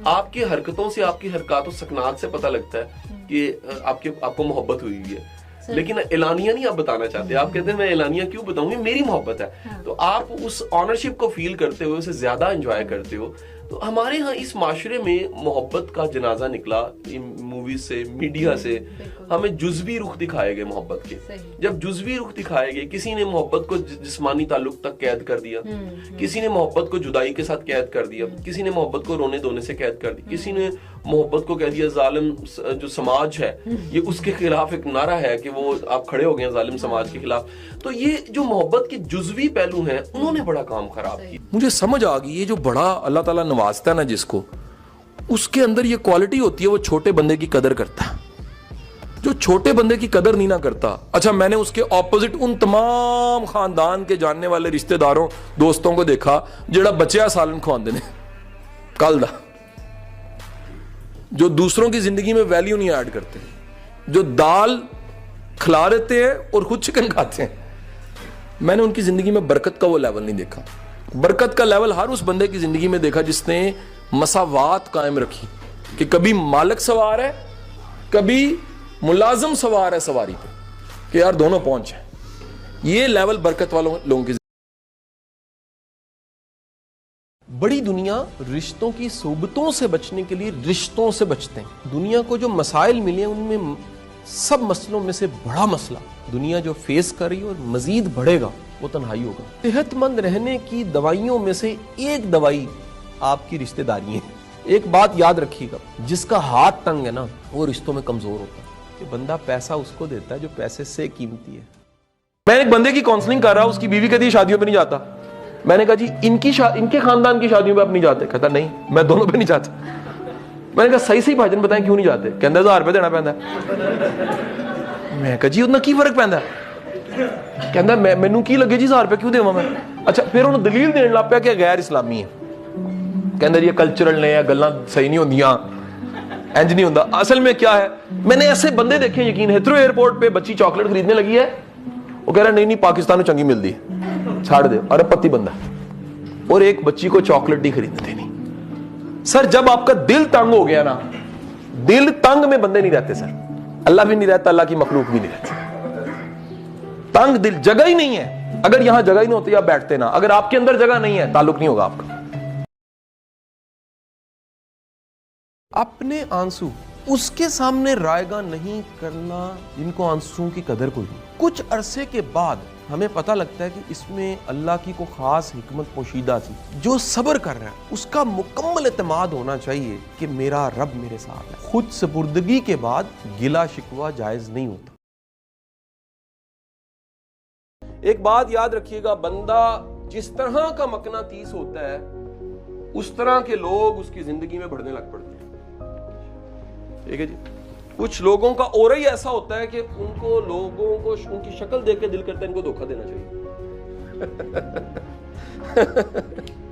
آپ کی حرکتوں سے, آپ کی حرکات و سکنات سے پتہ لگتا ہے کہ آپ کو محبت ہوئی ہے, لیکن اعلانیہ نہیں آپ بتانا چاہتے. آپ کہتے ہیں میں اعلانیہ کیوں بتاؤں گی, میری محبت ہے. تو آپ اس آنرشپ کو فیل کرتے ہوئے اسے زیادہ انجوائے کرتے ہو. تو ہمارے ہاں اس معاشرے میں محبت کا جنازہ نکلا موویز سے, میڈیا سے. ہمیں جزوی رخ دکھائے گئے محبت کے. جب جزوی رخ دکھائے گئے, کسی نے محبت کو جسمانی تعلق تک قید کر دیا, کسی نے محبت کو جدائی کے ساتھ قید کر دیا, کسی نے محبت کو رونے دھونے سے قید کر دی, کسی نے محبت کو کہہ دیا ظالم جو سماج ہے یہ اس کے خلاف ایک نعرہ ہے کہ وہ آپ کھڑے ہو گئے ہیں ظالم سماج کے خلاف. تو یہ جو محبت کے جزوی پہلو ہیں انہوں نے بڑا کام خراب کیا. مجھے سمجھ آ گئی, یہ جو بڑا اللہ تعالیٰ نوازتا ہے نا جس کو, اس کے اندر یہ کوالٹی ہوتی ہے, وہ چھوٹے بندے کی قدر کرتا ہے. جو چھوٹے بندے کی قدر نہیں نہ کرتا. اچھا, میں نے اس کے اپوزٹ ان تمام خاندان کے جاننے والے رشتہ داروں دوستوں کو دیکھا جڑا بچیا سالن کھواندے نے کل دا, جو دوسروں کی زندگی میں ویلیو نہیں ایڈ کرتے, جو دال کھلا رہتے ہیں اور خود چکن کھاتے ہیں. میں نے ان کی زندگی میں برکت کا وہ لیول نہیں دیکھا. برکت کا لیول ہر اس بندے کی زندگی میں دیکھا جس نے مساوات قائم رکھی, کہ کبھی مالک سوار ہے, کبھی ملازم سوار ہے سواری پہ, کہ یار دونوں پہنچ ہیں. یہ لیول برکت والوں لوگوں کی. بڑی دنیا رشتوں کی صحبتوں سے بچنے کے لیے رشتوں سے بچتے ہیں. دنیا کو جو مسائل ملے ہیں ان میں سب مسئلوں میں سے بڑا مسئلہ دنیا جو فیس کر رہی ہے اور مزید بڑھے گا وہ تنہائی ہوگا. صحت مند رہنے کی دوائیوں میں سے ایک دوائی آپ کی رشتہ داری ہے. ایک بات یاد رکھیے گا, جس کا ہاتھ تنگ ہے نا وہ رشتوں میں کمزور ہوتا ہے. کہ بندہ پیسہ اس کو دیتا ہے جو پیسے سے قیمتی ہے. میں ایک بندے کی کاؤنسلنگ کر رہا, اس کی بیوی کہتی ہے شادیوں پہ نہیں جاتا. میں نے کہا جی ان کے خاندان کی شادیوں پہ آپ نہیں جاتے؟ کہتا نہیں میں دونوں پہ نہیں جاتا. میں نے کہا صحیح بھاجن بتائیں کیوں نہیں جاتے؟ کہتا 1000 روپے دینا پہنتا ہے. میں کہا جی اتنا کی فرق پہنتا ہے؟ کہتا مینوں کی لگے جی 1000 روپے کیوں دیواں میں. اچھا پھر انہوں دلیل دین لگ پیا کہ غیر اسلامی ہے. کہتا یہ کلچرل نے گلاں صحیح نہیں ہوندیاں, انج نہیں ہوندا. اصل میں کیا ہے, میں نے ایسے بندے دیکھے, یقین ہے, تھرو ایئرپورٹ پہ بچی چاکلیٹ خریدنے لگی ہے, وہ کہہ رہا نہیں پاکستان میں چنگی ملتی ہے چھاڑ دے, اور پتی بندہ, اور ایک بچی کو چاکلیٹ نہیں خریدنے دینی. سر جب آپ کا دل تنگ ہو گیا نا, دل تنگ میں بندے نہیں رہتے سر. اللہ بھی نہیں رہتا, اللہ کی مخلوق بھی نہیں رہتی. تنگ دل, جگہ ہی نہیں ہے. اگر یہاں جگہ ہی نہیں ہوتی آپ بیٹھتے نا. اگر آپ کے اندر جگہ نہیں ہے تعلق نہیں ہوگا آپ کا. اپنے آنسو اس کے سامنے رائگاں نہیں کرنا جن کو آنسوؤں کی قدر کوئی نہیں. کچھ عرصے کے بعد ہمیں پتہ لگتا ہے کہ اس میں اللہ کی کوئی خاص حکمت پوشیدہ تھی. جو صبر کر رہا ہے اس کا مکمل اعتماد ہونا چاہیے کہ میرا رب میرے ساتھ ہے. خود سپردگی کے بعد گلہ شکوہ جائز نہیں ہوتا. ایک بات یاد رکھیے گا, بندہ جس طرح کا مقناطیس ہوتا ہے اس طرح کے لوگ اس کی زندگی میں بڑھنے لگ پڑتے ہیں. ٹھیک ہے جی. کچھ لوگوں کا اورا ہی ایسا ہوتا ہے کہ ان کو لوگوں کو ان کی شکل دیکھ کے دل کرتا ہے ان کو دھوکہ دینا چاہیے.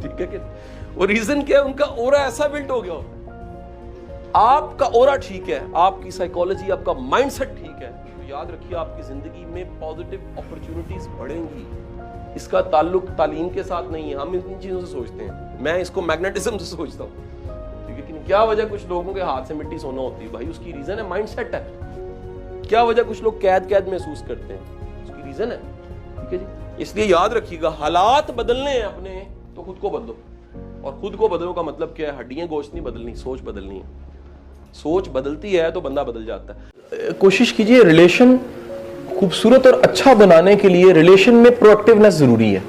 ٹھیک ہے کہ وہ ریزن کیا ہے, ان کا اورا ایسا بلٹ ہو گیا. آپ کا اورا ٹھیک ہے, آپ کی سائیکالوجی, آپ کا مائنڈ سیٹ ٹھیک ہے, تو یاد رکھیے آپ کی زندگی میں پازیٹیو اپرچونٹیز بڑھیں گی. اس کا تعلق تعلیم کے ساتھ نہیں ہے. ہم ان چیزوں سے سوچتے ہیں, میں اس کو میگنیٹزم سے سوچتا ہوں. کیا وجہ کچھ لوگوں کے ہاتھ سے مٹی سونا ہوتی ہے؟ بھائی اس کی ریزن ہے مائنڈ سیٹ ہے. کیا وجہ کچھ لوگ قید محسوس کرتے ہیں؟ اس کی ریزن ہے. ٹھیک ہے جی. اس لیے یاد رکھیے گا, حالات بدلنے ہیں اپنے تو خود کو بدلو. اور خود کو بدلو کا مطلب کیا ہے؟ ہڈیاں گوشت نہیں بدلنی, سوچ بدلنی ہے. سوچ بدلتی ہے تو بندہ بدل جاتا ہے. کوشش کیجئے ریلیشن خوبصورت اور اچھا بنانے کے لیے ریلیشن میں پرو ایکٹیونیس ضروری ہے.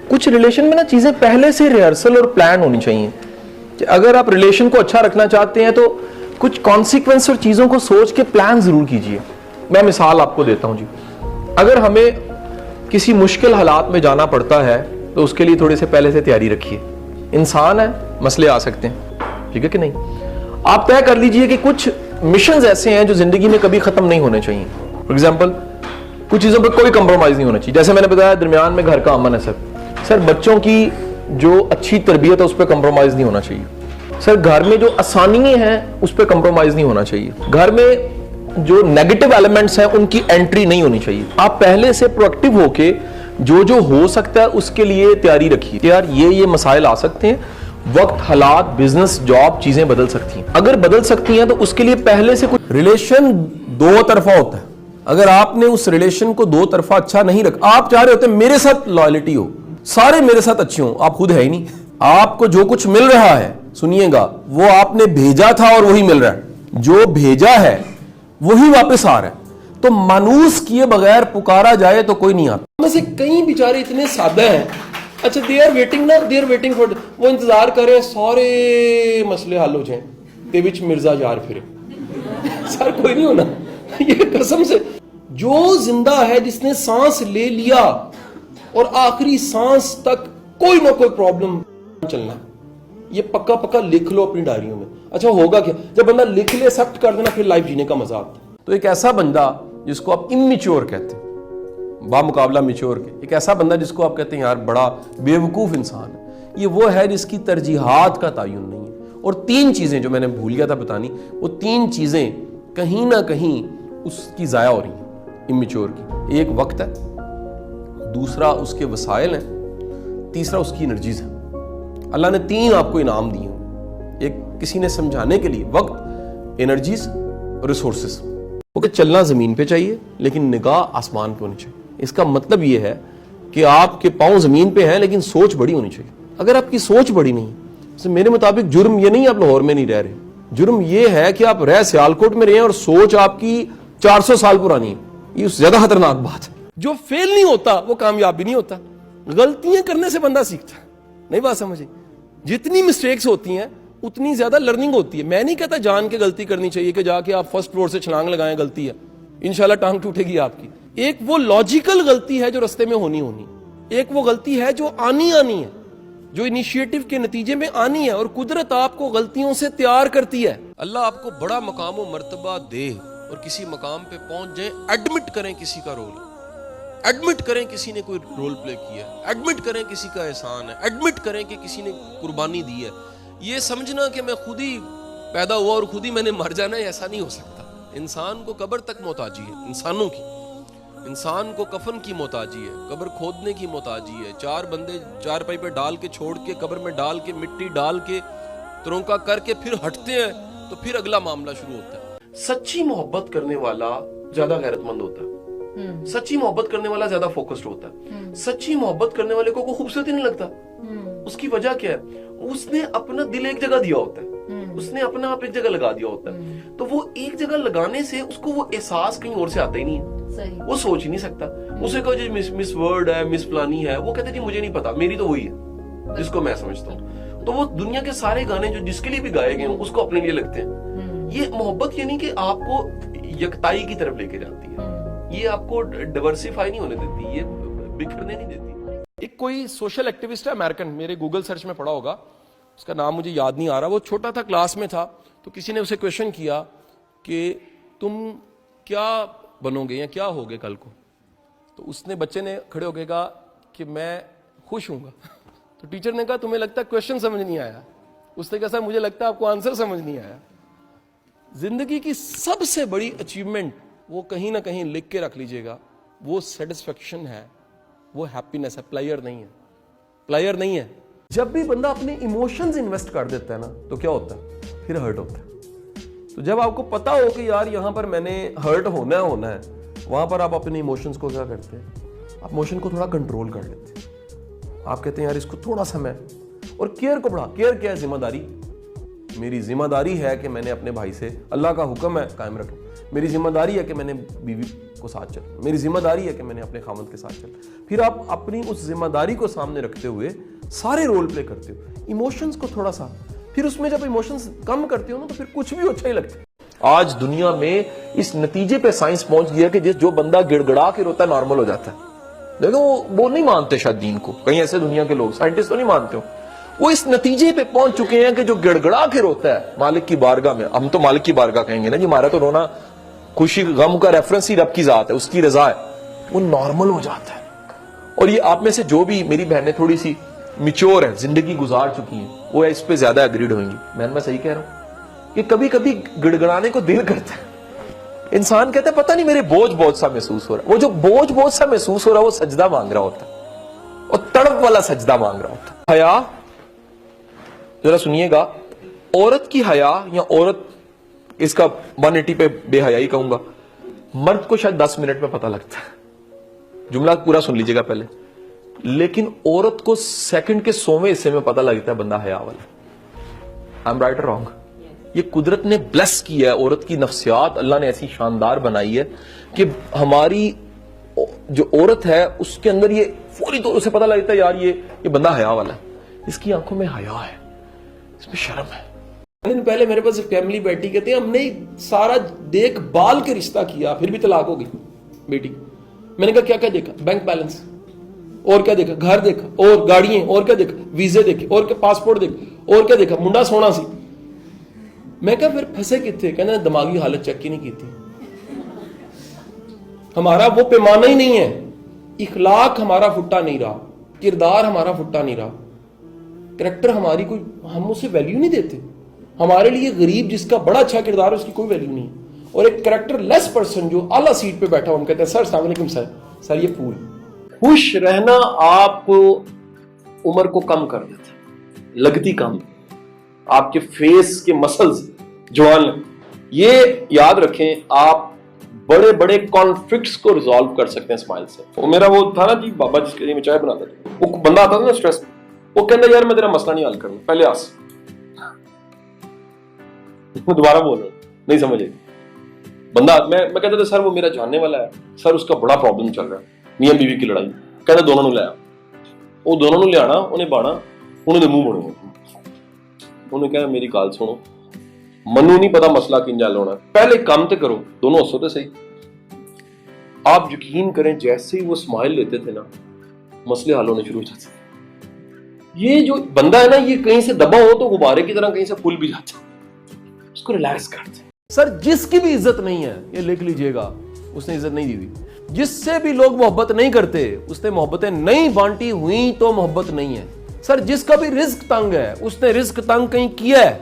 کچھ ریلیشن میں نا چیزیں پہلے سے ریہرسل اور پلان ہونی چاہیے. اگر آپ ریلیشن کو اچھا رکھنا چاہتے ہیں تو کچھ کانسیکوینس اور چیزوں کو سوچ کے پلان ضرور کیجئے. میں مثال آپ کو دیتا ہوں جی. اگر ہمیں کسی مشکل حالات میں جانا پڑتا ہے تو اس کے لیے تھوڑے سے پہلے سے تیاری رکھیے. انسان ہے, مسئلے آ سکتے ہیں, ٹھیک ہے کہ نہیں. آپ طے کر لیجئے کہ کچھ مشنز ایسے ہیں جو زندگی میں کبھی ختم نہیں ہونے چاہیے. فار ایگزامپل کچھ چیزوں پہ کوئی کمپرومائز نہیں ہونا چاہیے. جیسے میں نے بتایا درمیان میں گھر کا امن ہے. سر بچوں کی جو اچھی تربیت ہے اس پہ کمپرومائز نہیں ہونا چاہیے. سر گھر میں جو آسانیاں ہیں اس پہ کمپرومائز نہیں ہونا چاہیے. گھر میں جو نیگیٹو ایلیمنٹس ہیں ان کی انٹری نہیں ہونی چاہیے. آپ پہلے سے پرو ایکٹیو ہو کے جو ہو سکتا ہے اس کے لیے تیاری رکھیے کہ یار یہ مسائل آ سکتے ہیں وقت، حالات، بزنس، جاب، چیزیں بدل سکتی ہیں. اگر بدل سکتی ہیں تو اس کے لیے پہلے سے کچھ ریلیشن دو طرفہ ہوتا ہے. اگر آپ نے اس ریلیشن کو دو طرفہ اچھا نہیں رکھا, آپ چاہ رہے ہوتے ہیں میرے ساتھ لائلٹی ہو, سارے میرے ساتھ اچھے ہوں, آپ خود ہے ہی نہیں. آپ کو جو کچھ مل رہا ہے, سنیے گا, وہ آپ نے بھیجا تھا اور وہی مل رہا ہے. جو بھیجا ہے وہی واپس آ رہا ہے. تو مانوس کیے بغیر پکارا جائے تو کوئی نہیں آتا. میں سے کئی بیچارے اتنے سادہ ہیں, اچھا دے آر ویٹنگ نا, دے آر ویٹنگ فار, وہ انتظار کرے سارے مسئلے حل ہو جائیں تے وچ مرزا یار پھرے. سر کوئی نہیں ہونا, یہ قسم سے. جو زندہ ہے جس نے سانس لے لیا اور آخری سانس تک کوئی نہ کوئی پرابلم چلنا, یہ پکا پکا لکھ لو اپنی ڈائریوں میں. اچھا ہوگا کیا جب بندہ لکھ لے, ایکسپٹ کر دینا, پھر لائف جینے کا مزہ آتا ہے. تو ایک ایسا بندہ جس کو آپ اممیچور کہتے ہیں, بامقابلہ میچور کے, ایک ایسا بندہ جس کو آپ کہتے ہیں یار بڑا بیوقوف انسان ہے, یہ وہ ہے جس کی ترجیحات کا تعین نہیں ہے. اور تین چیزیں جو میں نے بھول گیا تھا بتانی, وہ تین چیزیں کہیں نہ کہیں اس کی ضائع ہو رہی ہیں اممیچور کی. ایک وقت ہے, دوسرا اس کے وسائل ہیں, تیسرا اس کی انرجیز ہیں. اللہ نے تین آپ کو انعام دیے ہیں. ایک کسی نے سمجھانے کے لیے وقت, انرجیز اور ریسورسز. اوکے, چلنا زمین پہ چاہیے لیکن نگاہ آسمان پہ ہونی چاہیے. اس کا مطلب یہ ہے کہ آپ کے پاؤں زمین پہ ہیں لیکن سوچ بڑی ہونی چاہیے. اگر آپ کی سوچ بڑی نہیں, میرے مطابق جرم یہ نہیں آپ لاہور میں نہیں رہ رہے, جرم یہ ہے کہ آپ رہ سیالکوٹ میں رہے ہیں اور سوچ آپ کی 400 سال پرانی ہے. یہ زیادہ خطرناک بات ہے. جو فیل نہیں ہوتا وہ کامیاب بھی نہیں ہوتا. غلطیاں کرنے سے بندہ سیکھتا ہے. نہیں بات سمجھے, جتنی مسٹیکس ہوتی ہیں اتنی زیادہ لرننگ ہوتی ہے. میں نہیں کہتا جان کے غلطی کرنی چاہیے کہ جا کے آپ فرسٹ فلور سے چھلانگ لگائیں, غلطی ہے, انشاءاللہ ٹانگ ٹوٹے گی آپ کی. ایک وہ لاجیکل غلطی ہے جو رستے میں ہونی, ایک وہ غلطی ہے جو آنی ہے, جو انیشیٹو کے نتیجے میں آنی ہے. اور قدرت آپ کو غلطیوں سے تیار کرتی ہے. اللہ آپ کو بڑا مقام و مرتبہ دے اور کسی مقام پہ پہنچ جائیں, ایڈمٹ کریں کسی کا رول, ایڈمٹ کریں کسی نے کوئی رول پلے کیا ہے, ایڈمٹ کریں کسی کا احسان ہے, ایڈمٹ کریں کہ کسی نے قربانی دی ہے. یہ سمجھنا کہ میں خود ہی پیدا ہوا اور خود ہی میں نے مر جانا ہے, ایسا نہیں ہو سکتا. انسان کو قبر تک محتاجی ہے, انسانوں کی. انسان کو کفن کی محتاجی ہے, قبر کھودنے کی محتاجی ہے. 4 بندے چارپائی پہ ڈال کے چھوڑ کے قبر میں ڈال کے مٹی ڈال کے ترونکا کر کے پھر ہٹتے ہیں تو پھر اگلا معاملہ شروع ہوتا ہے. سچی محبت کرنے والا زیادہ غیرت مند ہوتا ہے, سچی محبت کرنے والا زیادہ فوکسڈ ہوتا ہے. سچی محبت کرنے والے کو کوئی خوبصورتی نہیں لگتا. اس کی وجہ کیا ہے, اس نے اپنا دل ایک جگہ دیا ہوتا ہے, اس نے اپنا آپ ایک جگہ لگا دیا ہوتا ہے. تو وہ ایک جگہ لگانے سے اس کو وہ احساس کہیں اور سے آتا ہی نہیں ہے, وہ سوچ ہی نہیں سکتا. اسے کہو جی مس ورڈ ہے, مس فلانی ہے, وہ کہتے جی مجھے نہیں پتا, میری تو وہی ہے جس کو میں سمجھتا ہوں. تو وہ دنیا کے سارے گانے جو جس کے لیے بھی گائے گئے ہیں اس کو اپنے لیے لگتے ہیں. یہ محبت یہ نہیں کہ آپ کو یکتائی کی طرف لے کے جاتی ہے, یہ آپ کو ڈائیورسیفائی نہیں ہونے دیتی, یہ بکھرنے نہیں دیتی. ایک کوئی سوشل ایکٹیوسٹ ہے امریکن, میرے گوگل سرچ میں پڑھا ہوگا, اس کا نام مجھے یاد نہیں آ رہا. وہ چھوٹا تھا, کلاس میں تھا, تو کسی نے اسے کویشچن کیا کہ تم کیا بنو گے یا کیا ہوگے کل کو. تو اس نے, بچے نے کھڑے ہو کے کہا کہ میں خوش ہوں گا. تو ٹیچر نے کہا تمہیں لگتا ہے کویشچن سمجھ نہیں آیا. اس نے کہا سر مجھے لگتا ہے آپ کو آنسر سمجھ نہیں آیا. زندگی کی سب سے بڑی اچیومنٹ وہ کہیں نہ کہیں لکھ کے رکھ لیجئے گا, وہ سیٹسفیکشن ہے, وہ ہیپینس ہے, پلیئر نہیں ہے, پلیئر نہیں ہے. جب بھی بندہ اپنے ایموشنز انویسٹ کر دیتا ہے نا تو کیا ہوتا ہے, پھر ہرٹ ہوتا ہے. تو جب آپ کو پتا ہو کہ یار یہاں پر میں نے ہرٹ ہونا ہے, وہاں پر آپ اپنے ایموشنز کو کیا کرتے ہیں, آپ ایموشن کو تھوڑا کنٹرول کر لیتے ہیں. آپ کہتے ہیں یار اس کو تھوڑا سا میں, اور کیئر کو بڑھا. کیئر کیا ہے, ذمہ داری. میری ذمہ داری ہے کہ میں نے اپنے بھائی سے, اللہ کا حکم ہے قائم رکھوں. میری ذمہ داری ہے کہ میں نے بیوی کو ساتھ چل, میری ذمہ داری ہے کہ میں نے اپنے خامند کے ساتھ چل. پھر آپ اپنی اس ذمہ داری کو سامنے رکھتے ہوئے سارے رول پلے کرتے ہو. ایموشنز کو تھوڑا سا, پھر اس میں جب ایموشنز کم کرتے ہو نا تو پھر کچھ بھی اچھا ہی لگتا ہے. آج دنیا میں اس نتیجے پہ سائنس پہنچ گیا کہ جو بندہ گڑ گڑا کے روتا ہے نارمل ہو جاتا ہے. لیکن وہ نہیں مانتے شاید دین کو, کہیں ایسے دنیا کے لوگ سائنٹسٹ تو نہیں مانتے ہو, وہ اس نتیجے پہ پہنچ چکے ہیں کہ جو گڑ گڑا کے روتا ہے مالک کی بارگاہ میں, ہم تو مالک کی بارگاہ کہیں گے نا جی, ہمارا تو رونا خوشی غم کا ریفرنس ہی رب کی ذات ہے, اس کی رضا ہے, وہ نارمل ہو جاتا ہے. اور یہ آپ میں سے جو بھی میری بہنیں تھوڑی سی میچور ہیں, زندگی گزار چکی ہیں, وہ اس پہ زیادہ ایگریڈ ہوئیں گی. میں صحیح کہہ رہا ہوں کہ کبھی کبھی گڑگڑانے کو دل کرتا ہے. انسان کہتا ہے پتہ نہیں میرے بوجھ سا محسوس ہو رہا ہے. وہ جو بوجھ سا محسوس ہو رہا ہے وہ سجدہ مانگ رہا ہوتا ہے, اور تڑپ والا سجدہ مانگ رہا ہوتا ہے. حیا ذرا سنیے گا, عورت کی حیا یا عورت, اس کا 180 پہ بے حیائی کہوں گا, مرد کو شاید 10 منٹ میں پتہ لگتا ہے. جملہ پورا سن لیجیے گا پہلے. لیکن عورت کو سیکنڈ کے 100ویں حصے میں پتہ لگتا ہے بندہ حیا والا. آئی ایم رائٹ اور رانگ؟ یہ قدرت نے بلیس کیا ہے, عورت کی نفسیات اللہ نے ایسی شاندار بنائی ہے کہ ہماری جو عورت ہے اس کے اندر یہ فوری طور سے پتہ لگتا ہے یار یہ بندہ حیا والا ہے, اس کی آنکھوں میں حیا ہے, اس میں شرم ہے. دن پہلے میرے پاس ایک فیملی بیٹھی, کہتے ہیں ہم نے سارا دیکھ بال کے رشتہ کیا پھر بھی طلاق ہو گئی بیٹی. میں نے کہا کیا کیا دیکھا؟ بینک بیلنس, اور کیا دیکھا؟ گھر دیکھا, اور گاڑیاں, اور کیا دیکھا؟ ویزے دیکھے, اور کیا پاسپورٹ دیکھا, اور کیا دیکھا؟ منڈا سونا سی. میں کہا پھر پھنسے کتنے؟ کہنا دماغی حالت چیک ہی نہیں کی تھی. ہمارا وہ پیمانہ ہی نہیں ہے, اخلاق ہمارا فٹا نہیں رہا, کردار ہمارا فٹا نہیں رہا, کریکٹر ہماری کوئی, ہم اسے ویلیو نہیں دیتے. ہمارے لیے غریب جس کا بڑا اچھا کردار ہے اس کی کوئی ویلیو نہیں, اور ایک کریکٹر لیس پرسن جو اعلیٰ سیٹ پہ بیٹھا ہم کہتے ہیں سر السلام علیکم سر یہ پھول. خوش رہنا آپ کو عمر کو کم کر دیتا, لگتی کم, آپ کے فیس کے مسلز جوان. یہ یاد رکھیں, آپ بڑے بڑے کانفلکٹس کو ریزالو کر سکتے ہیں اسمائل سے. وہ میرا وہ تھا نا جی بابا جس کے لیے میں چائے بناتا تھا, وہ بندہ آتا تھا نا اسٹریس میں, وہ کہتا یار میں تیرا مسئلہ نہیں حل کروں, پہلے آس. میں دوبارہ بول رہا ہوں, نہیں سمجھے بندہ. میں کہتا تھا سر وہ میرا جاننے والا ہے, سر اس کا بڑا پرابلم چل رہا ہے, میاں بیوی کی لڑائی. کہتا دونوں نے لیا, وہ دونوں نے لیا انہیں بانا, انہوں نے منہ موڑے. انہوں نے کہا میری گل سنو, منو نہیں پتا مسئلہ کنجا ہونا, پہلے کام تے کرو, دونوں ہسو تے صحیح. آپ یقین کریں جیسے ہی وہ اسمائل لیتے تھے نا, مسئلے حل ہونے شروع ہو جاتے. یہ جو بندہ ہے نا, یہ کہیں سے دبا ہو تو غبارے کی طرح کہیں سے پھول بھی جاتا, اس کو ریلیکس کرتے. سر جس کی بھی عزت نہیں ہے, یہ لکھ لیجئے گا, اس نے عزت نہیں دی ہوئی. جس سے بھی لوگ محبت نہیں کرتے, اس نے محبتیں نہیں بانٹی ہوئی تو محبت نہیں ہے. سر جس کا بھی رزق تنگ ہے, اس نے رزق تنگ کہیں کیا ہے,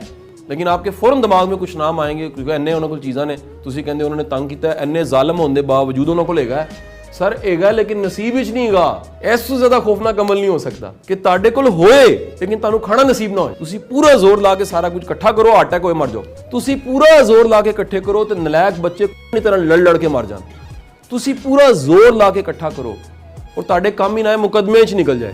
لیکن آپ کے فوراً دماغ میں کچھ نام آئیں گے کیونکہ انہیں انہوں کچھ چیزاں نے تسی کہندے انہوں نے تنگ کیتا ہے, انہیں ظالم ہونے دے باوجود انہوں کو لے گا. سر اے گا لیکن نصیب وچ نہیں گا. اس سے زیادہ خوفناک عمل نہیں ہو سکتا کہ تاڈے کول ہوئے لیکن تانوں کھانا نصیب نہ ہوئے. تسی پورا زور لا کے سارا کچھ اکٹھا کرو, اٹیک ہوئے مر جاؤ. تسی پورا زور لا کے اکٹھے کرو تے نلائق بچے کی طرح لڑ کے مر جان. تسی پورا زور لا کے اکٹھا کرو اور تاڈے کام ہی نہ مقدمے وچ نکل جائے.